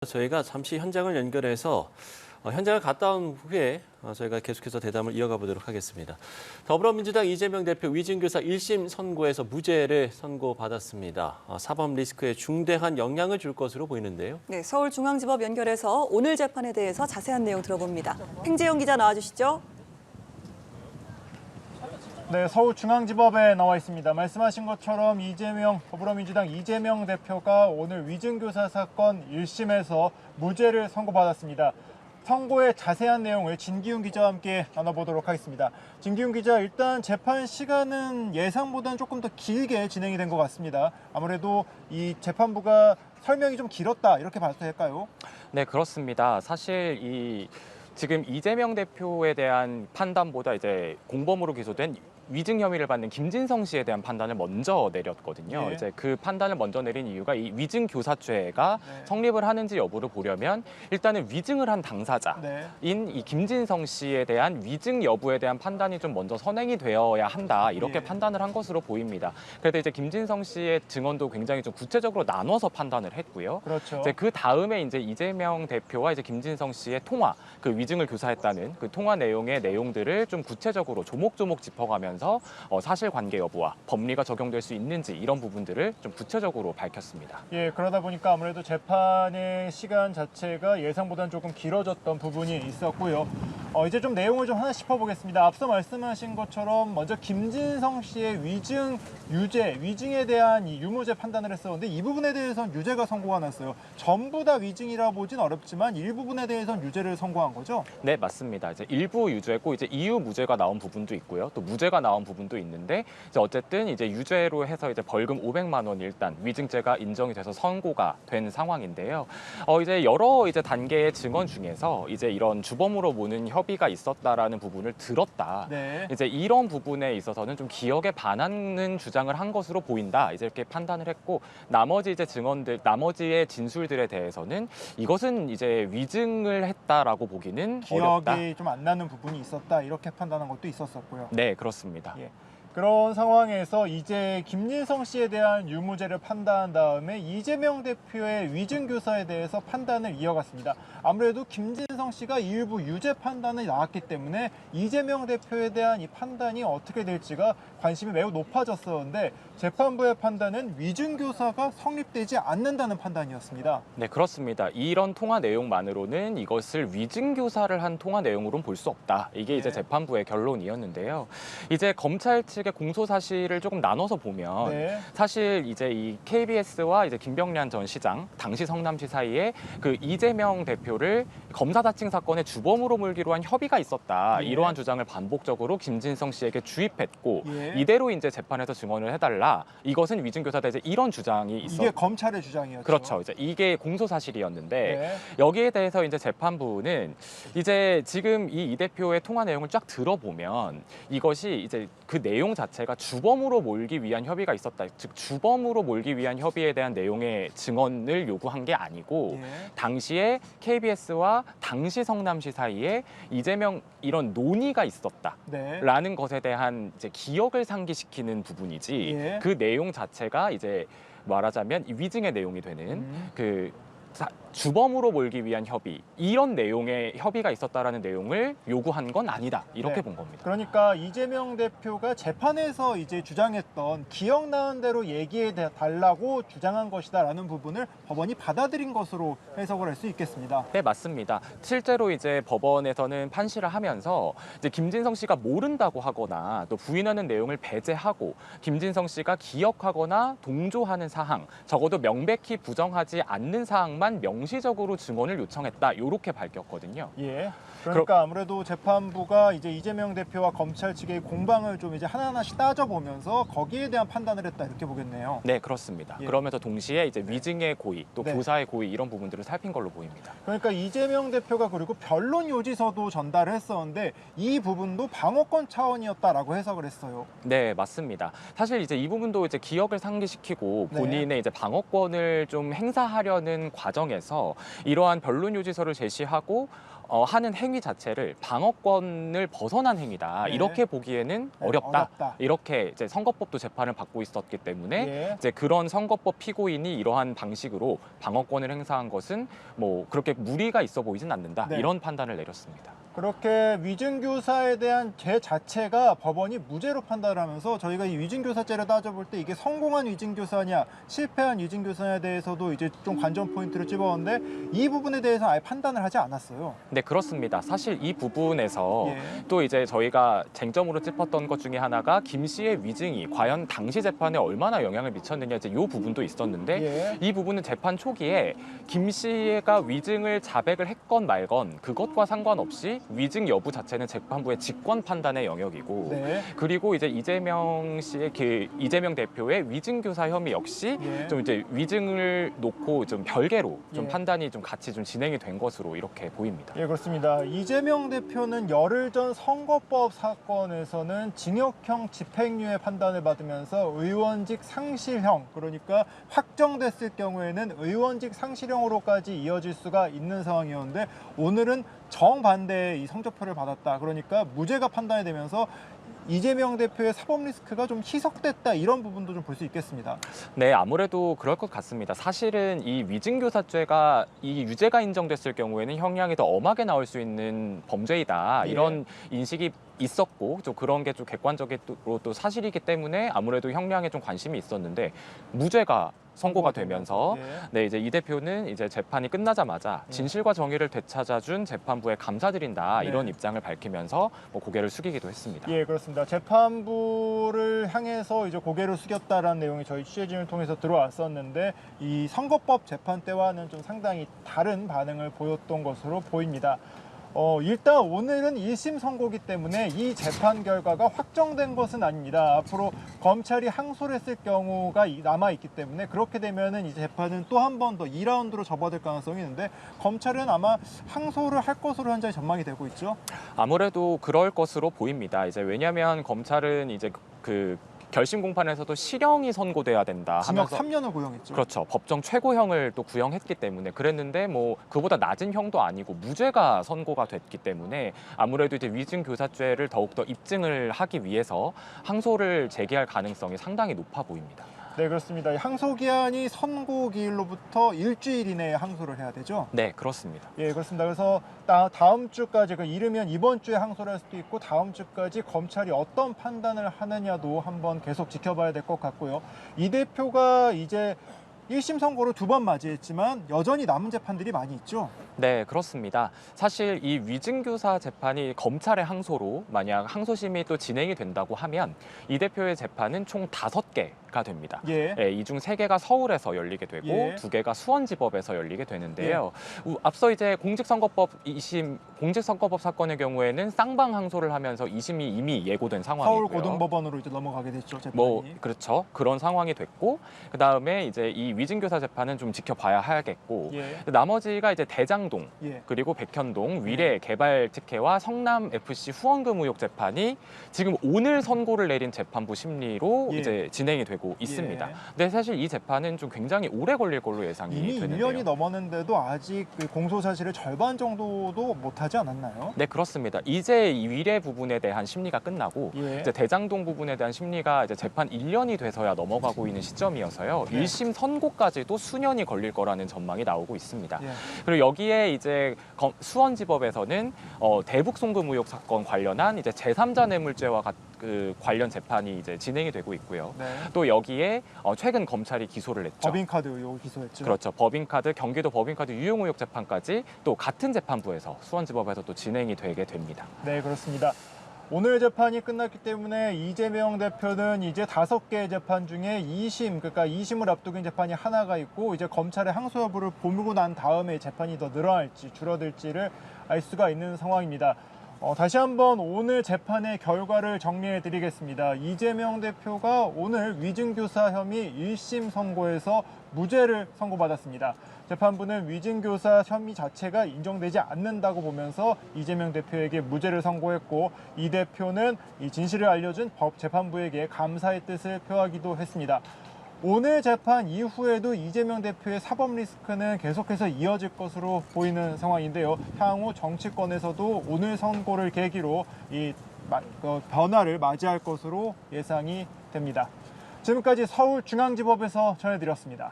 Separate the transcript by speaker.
Speaker 1: 저희가 잠시 현장을 연결해서 현장을 갔다 온 후에 저희가 계속해서 대담을 이어가 보도록 하겠습니다. 더불어민주당 이재명 대표 위증교사 1심 선고에서 무죄를 선고받았습니다. 사법 리스크에 중대한 영향을 줄 것으로 보이는데요.
Speaker 2: 네, 서울중앙지법 연결해서 오늘 재판에 대해서 자세한 내용 들어봅니다. 팽재영 기자 나와주시죠.
Speaker 3: 네, 서울중앙지법에 나와 있습니다. 말씀하신 것처럼 더불어민주당 이재명 대표가 오늘 위증교사 사건 1심에서 무죄를 선고받았습니다. 선고의 자세한 내용을 진기훈 기자와 함께 나눠보도록 하겠습니다. 진기훈 기자, 일단 재판 시간은 예상보다는 조금 더 길게 진행이 된 것 같습니다. 아무래도 이 재판부가 설명이 좀 길었다, 이렇게 봐도 될까요?
Speaker 4: 네, 그렇습니다. 사실 지금 이재명 대표에 대한 판단보다 이제 공범으로 기소된 위증 혐의를 받는 김진성 씨에 대한 판단을 먼저 내렸거든요.
Speaker 3: 네.
Speaker 4: 이제 그 판단을 먼저 내린 이유가 이 위증 교사죄가 성립을 하는지 여부를 보려면 일단은 위증을 한 당사자인 이 김진성 씨에 대한 위증 여부에 대한 판단이 좀 먼저 선행이 되어야 한다, 이렇게 판단을 한 것으로 보입니다. 그래서 이제 김진성 씨의 증언도 굉장히 좀 구체적으로 나눠서 판단을 했고요.
Speaker 3: 그렇죠.
Speaker 4: 이제 그 다음에 이제 이재명 대표와 이제 김진성 씨의 통화, 그 위증을 교사했다는 그 통화 내용의 내용들을 좀 구체적으로 조목조목 짚어가면서 사실관계 여부와 법리가 적용될 수 있는지 이런 부분들을 좀 구체적으로 밝혔습니다.
Speaker 3: 예, 그러다 보니까 아무래도 재판의 시간 자체가 예상보다는 조금 길어졌던 부분이 있었고요. 이제 좀 내용을 좀 하나 짚어보겠습니다. 앞서 말씀하신 것처럼 먼저 김진성 씨의 위증에 대한 이 유무죄 판단을 했었는데 이 부분에 대해서는 유죄가 선고가 났어요. 전부 다 위증이라 보진 어렵지만 일부분에 대해서는 유죄를 선고한 거죠?
Speaker 4: 네, 맞습니다. 이제 일부 유죄고 이제 이유 무죄가 나온 부분도 있고요. 또 무죄가 나온 부분도 있는데 이제 어쨌든 이제 유죄로 해서 이제 벌금 500만 원 일단 위증죄가 인정이 돼서 선고가 된 상황인데요. 이제 여러 이제 단계의 증언 중에서 이제 이런 주범으로 모는 협의가 있었다라는 부분을 들었다.
Speaker 3: 네.
Speaker 4: 이제 이런 부분에 있어서는 좀 기억에 반하는 주장을 한 것으로 보인다. 이제 이렇게 판단을 했고 나머지 이제 증언들, 나머지의 진술들에 대해서는 이것은 이제 위증을 했다라고 보기는 어렵다.
Speaker 3: 기억이 좀 안 나는 부분이 있었다, 이렇게 판단한 것도 있었었고요.
Speaker 4: 네, 그렇습니다.
Speaker 3: 예. 그런 상황에서 이제 김진성 씨에 대한 유무죄를 판단한 다음에 이재명 대표의 위증교사에 대해서 판단을 이어갔습니다. 아무래도 김진성 씨가 일부 유죄 판단이 나왔기 때문에 이재명 대표에 대한 이 판단이 어떻게 될지가 관심이 매우 높아졌었는데 재판부의 판단은 위증교사가 성립되지 않는다는 판단이었습니다.
Speaker 4: 네, 그렇습니다. 이런 통화 내용만으로는 이것을 위증교사를 한 통화 내용으로는 볼 수 없다. 이게 이제 재판부의 결론이었는데요. 이제 검찰 측의 공소 사실을 조금 나눠서 보면 사실 이제 이 KBS와 이제 김병란 전 시장, 당시 성남시 사이에 그 이재명 대표를 검사 사칭 사건의 주범으로 몰기로 한 협의가 있었다. 이러한 주장을 반복적으로 김진성 씨에게 주입했고 이대로 이제 재판에서 증언을 해달라. 이것은 위증교사다. 이제 이런 주장이 있었.
Speaker 3: 이게 검찰의 주장이었죠.
Speaker 4: 그렇죠. 이제 이게 공소 사실이었는데 여기에 대해서 이제 재판부는 이제 지금 이 대표의 통화 내용을 쫙 들어보면 이것이 이제 그 내용 자체가 주범으로 몰기 위한 협의가 있었다. 즉 주범으로 몰기 위한 협의에 대한 내용의 증언을 요구한 게 아니고 당시에 KBS와 당시 성남시 사이에 이재명 이런 논의가 있었다라는 것에 대한 이제 기억을 상기시키는 부분이지 그 내용 자체가 이제 말하자면 이 위증의 내용이 되는 그 주범으로 몰기 위한 협의, 이런 내용의 협의가 있었다라는 내용을 요구한 건 아니다. 이렇게 본 겁니다.
Speaker 3: 그러니까 이재명 대표가 재판에서 이제 주장했던 기억나는 대로 얘기해 달라고 주장한 것이다라는 부분을 법원이 받아들인 것으로 해석을 할 수 있겠습니다.
Speaker 4: 네, 맞습니다. 실제로 이제 법원에서는 판시를 하면서 이제 김진성 씨가 모른다고 하거나 또 부인하는 내용을 배제하고 김진성 씨가 기억하거나 동조하는 사항, 적어도 명백히 부정하지 않는 사항만 명시적으로 증언을 요청했다. 이렇게 밝혔거든요.
Speaker 3: 예. 그러니까 아무래도 재판부가 이제 이재명 대표와 검찰 측의 공방을 좀 이제 하나하나씩 따져보면서 거기에 대한 판단을 했다, 이렇게 보겠네요.
Speaker 4: 네, 그렇습니다. 그러면서 동시에 이제 위증의 고의, 또 교사의 고의 이런 부분들을 살핀 걸로 보입니다.
Speaker 3: 그러니까 이재명 대표가 그리고 변론 요지서도 전달을 했었는데 이 부분도 방어권 차원이었다라고 해석을 했어요.
Speaker 4: 네, 맞습니다. 사실 이제 이 부분도 이제 기억을 상기시키고 본인의 이제 방어권을 좀 행사하려는 과정에서 이러한 변론 요지서를 제시하고 하는 행위 자체를 방어권을 벗어난 행위다.
Speaker 3: 네.
Speaker 4: 이렇게 보기에는
Speaker 3: 네,
Speaker 4: 어렵다.
Speaker 3: 어렵다.
Speaker 4: 이렇게 이제 선거법도 재판을 받고 있었기 때문에
Speaker 3: 예.
Speaker 4: 이제 그런 선거법 피고인이 이러한 방식으로 방어권을 행사한 것은 뭐 그렇게 무리가 있어 보이진 않는다.
Speaker 3: 네.
Speaker 4: 이런 판단을 내렸습니다.
Speaker 3: 그렇게 위증교사에 대한 죄 자체가 법원이 무죄로 판단하면서 저희가 이 위증교사죄를 따져볼 때 이게 성공한 위증교사냐 실패한 위증교사냐에 대해서도 이제 좀 관전 포인트를 집어봤는데 이 부분에 대해서 아예 판단을 하지 않았어요.
Speaker 4: 네, 그렇습니다. 사실 이 부분에서
Speaker 3: 예.
Speaker 4: 또 이제 저희가 쟁점으로 짚었던 것 중에 하나가 김 씨의 위증이 과연 당시 재판에 얼마나 영향을 미쳤느냐 이제 이 부분도 있었는데
Speaker 3: 예.
Speaker 4: 이 부분은 재판 초기에 김 씨가 위증을 자백을 했건 말건 그것과 상관없이 위증 여부 자체는 재판부의 직권 판단의 영역이고
Speaker 3: 네.
Speaker 4: 그리고 이제 이재명 씨의 이재명 대표의 위증 교사 혐의 역시
Speaker 3: 예.
Speaker 4: 좀 이제 위증을 놓고 좀 별개로 좀
Speaker 3: 예.
Speaker 4: 판단이 좀 같이 좀 진행이 된 것으로 이렇게 보입니다.
Speaker 3: 예, 그렇습니다. 이재명 대표는 열흘 전 선거법 사건에서는 징역형 집행유예 판단을 받으면서 의원직 상실형, 그러니까 확정됐을 경우에는 의원직 상실형으로까지 이어질 수가 있는 상황이었는데 오늘은 정반대의 이 성적표를 받았다. 그러니까 무죄가 판단이 되면서 이재명 대표의 사법 리스크가 좀 희석됐다 이런 부분도 좀 볼 수 있겠습니다.
Speaker 4: 네, 아무래도 그럴 것 같습니다. 사실은 이 위증교사죄가 이 유죄가 인정됐을 경우에는 형량이 더 엄하게 나올 수 있는 범죄이다.
Speaker 3: 예.
Speaker 4: 이런 인식이 있었고 좀 그런 게 좀 객관적으로 또 사실이기 때문에 아무래도 형량에 좀 관심이 있었는데 무죄가 선고가 되면서
Speaker 3: 예.
Speaker 4: 네, 이제 이 대표는 이제 재판이 끝나자마자
Speaker 3: 예.
Speaker 4: 진실과 정의를 되찾아준 재판부에 감사드린다.
Speaker 3: 네.
Speaker 4: 이런 입장을 밝히면서 뭐 고개를 숙이기도 했습니다.
Speaker 3: 예, 그렇습니다. 재판부를 향해서 이제 고개를 숙였다라는 내용이 저희 취재진을 통해서 들어왔었는데 이 선거법 재판 때와는 좀 상당히 다른 반응을 보였던 것으로 보입니다. 일단 오늘은 1심 선고기 때문에 이 재판 결과가 확정된 것은 아닙니다. 앞으로 검찰이 항소를 했을 경우가 남아있기 때문에 그렇게 되면은 이 재판은 또 한 번 더 2라운드로 접어들 가능성이 있는데 검찰은 아마 항소를 할 것으로 현재 전망이 되고 있죠.
Speaker 4: 아무래도 그럴 것으로 보입니다. 이제 왜냐하면 검찰은 이제 그 결심 공판에서도 실형이 선고돼야 된다
Speaker 3: 징역
Speaker 4: 하면서
Speaker 3: 3년을 구형했죠.
Speaker 4: 그렇죠. 법정 최고형을 또 구형했기 때문에 그랬는데 뭐 그보다 낮은 형도 아니고 무죄가 선고가 됐기 때문에 아무래도 이제 위증 교사죄를 더욱더 입증을 하기 위해서 항소를 제기할 가능성이 상당히 높아 보입니다.
Speaker 3: 네, 그렇습니다. 항소 기한이 선고 기일로부터 일주일 이내에 항소를 해야 되죠.
Speaker 4: 네, 그렇습니다.
Speaker 3: 예, 그렇습니다. 그래서 다음 주까지, 이르면 이번 주에 항소를 할 수도 있고 다음 주까지 검찰이 어떤 판단을 하느냐도 한번 계속 지켜봐야 될 것 같고요. 이 대표가 이제 1심 선고를 2번 맞이했지만 여전히 남은 재판들이 많이 있죠.
Speaker 4: 네, 그렇습니다. 사실 이 위증교사 재판이 검찰의 항소로 만약 항소심이 또 진행이 된다고 하면 이 대표의 재판은 총 5개가 됩니다.
Speaker 3: 예.
Speaker 4: 이 중 3개가 서울에서 열리게 되고
Speaker 3: 예.
Speaker 4: 2개가 수원지법에서 열리게 되는데요. 앞서 이제 공직선거법 2심 공직선거법 사건의 경우에는 쌍방 항소를 하면서 2심이 이미 예고된 상황이고요.
Speaker 3: 서울고등법원으로 이제 넘어가게 됐죠, 재판이.
Speaker 4: 뭐 그렇죠. 그런 상황이 됐고 그다음에 이제 이 위증교사 재판은 좀 지켜봐야 하겠고
Speaker 3: 예.
Speaker 4: 나머지가 이제 대장동
Speaker 3: 예.
Speaker 4: 그리고 백현동 위례 개발 특혜와 성남 FC 후원금 의혹 재판이 지금 오늘 선고를 내린 재판부 심리로
Speaker 3: 예.
Speaker 4: 이제 진행이 되고 있습니다.
Speaker 3: 예.
Speaker 4: 근데 사실 이 재판은 좀 굉장히 오래 걸릴 걸로 예상이
Speaker 3: 이미
Speaker 4: 되는데요.
Speaker 3: 1년이 넘었는데도 아직 그 공소 사실을 절반 정도도 못하지 않았나요?
Speaker 4: 네, 그렇습니다. 이제 이 위례 부분에 대한 심리가 끝나고
Speaker 3: 예.
Speaker 4: 이제 대장동 부분에 대한 심리가 이제 재판 1년이 돼서야 넘어가고 있는 시점이어서요.
Speaker 3: 네.
Speaker 4: 1심 선고까지도 수년이 걸릴 거라는 전망이 나오고 있습니다.
Speaker 3: 예.
Speaker 4: 그리고 여기에 이제 수원지법에서는 대북 송금 의혹 사건 관련한 이제 제3자 뇌물죄와 그 관련 재판이 이제 진행이 되고 있고요.
Speaker 3: 네.
Speaker 4: 또 여기에 최근 검찰이 기소를 했죠.
Speaker 3: 법인카드 의혹을 기소했죠.
Speaker 4: 그렇죠. 법인카드 경기도 법인카드 유용 의혹 재판까지 또 같은 재판부에서 수원지법에서 또 진행이 되게 됩니다.
Speaker 3: 네, 그렇습니다. 오늘 재판이 끝났기 때문에 이재명 대표는 이제 5개의 재판 중에 2심, 그러니까 2심을 앞두긴 재판이 하나가 있고 이제 검찰의 항소 여부를 보고 난 다음에 재판이 더 늘어날지 줄어들지를 알 수가 있는 상황입니다. 다시 한번 오늘 재판의 결과를 정리해 드리겠습니다. 이재명 대표가 오늘 위증교사 혐의 1심 선고에서 무죄를 선고받았습니다. 재판부는 위증교사 혐의 자체가 인정되지 않는다고 보면서 이재명 대표에게 무죄를 선고했고 이 대표는 이 진실을 알려준 재판부에게 감사의 뜻을 표하기도 했습니다. 오늘 재판 이후에도 이재명 대표의 사법 리스크는 계속해서 이어질 것으로 보이는 상황인데요. 향후 정치권에서도 오늘 선고를 계기로 이 변화를 맞이할 것으로 예상이 됩니다. 지금까지 서울중앙지법에서 전해드렸습니다.